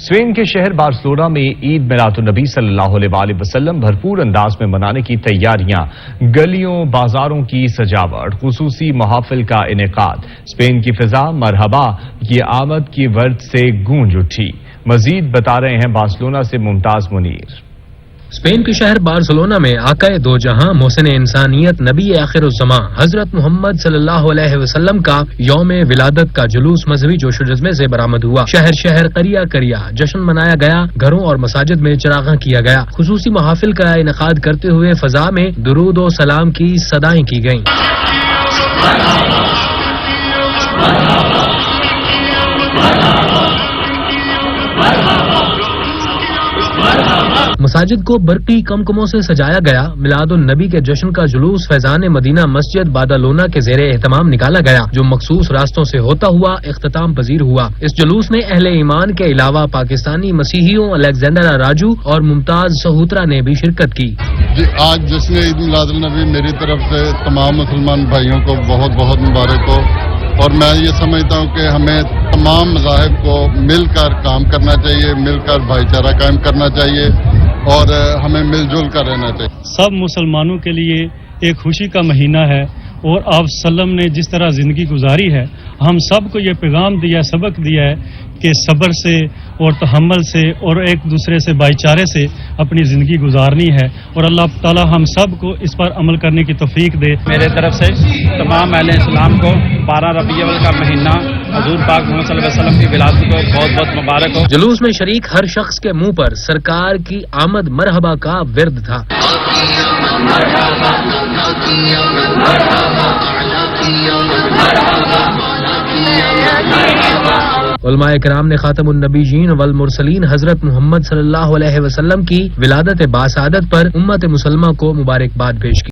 Spain کے شہر Barcelona میں عید میلاد النبی صلی اللہ علیہ وسلم بھرپور انداز میں منانے کی تیاریاں، گلیوں بازاروں کی سجاوٹ، خصوصی محافل کا انعقاد، اسپین کی فضا مرحبا کی آمد کی ورد سے گونج اٹھی۔ مزید بتا رہے ہیں بارسلونا سے ممتاز منیر۔ اسپین کے شہر بارسلونا میں آقا دو جہاں محسن انسانیت نبی آخر الزماں حضرت محمد صلی اللہ علیہ وسلم کا یوم ولادت کا جلوس مذہبی جوش و جذبے سے برآمد ہوا۔ شہر شہر قریہ قریہ جشن منایا گیا، گھروں اور مساجد میں چراغاں کیا گیا، خصوصی محافل کا انعقاد کرتے ہوئے فضا میں درود و سلام کی صدائیں کی گئیں۔ مساجد کو برقی کمکموں سے سجایا گیا۔ میلاد النبی کے جشن کا جلوس فیضان مدینہ مسجد بادالونا کے زیر اہتمام نکالا گیا، جو مخصوص راستوں سے ہوتا ہوا اختتام پذیر ہوا۔ اس جلوس میں اہل ایمان کے علاوہ پاکستانی مسیحیوں الیگزینڈر راجو اور ممتاز سہوترا نے بھی شرکت کی۔ آج جشن عید میلاد النبی میری طرف سے تمام مسلمان بھائیوں کو بہت بہت مبارک ہو، اور میں یہ سمجھتا ہوں کہ ہمیں تمام مذاہب کو مل کر کام کرنا چاہیے، مل کر بھائی چارہ قائم کرنا چاہیے، اور ہمیں مل جل کر رہنا چاہیے۔ سب مسلمانوں کے لیے ایک خوشی کا مہینہ ہے، اور آپ وسلم نے جس طرح زندگی گزاری ہے، ہم سب کو یہ پیغام دیا، سبق دیا ہے کہ صبر سے اور تحمل سے اور ایک دوسرے سے بھائی چارے سے اپنی زندگی گزارنی ہے، اور اللہ تعالی ہم سب کو اس پر عمل کرنے کی توفیق دے۔ میرے طرف سے تمام اہل اسلام کو 12 ربیع الاول کا مہینہ حضور پاک محمد صلی اللہ علیہ وسلم کی ولادت کو بہت بہت مبارک ہو۔ جلوس میں شریک ہر شخص کے منہ پر سرکار کی آمد مرحبا کا ورد تھا۔ علماء کرام نے خاتم النبیین والمرسلین حضرت محمد صلی اللہ علیہ وسلم کی ولادت باسعادت پر امت مسلمہ کو مبارکباد پیش کی۔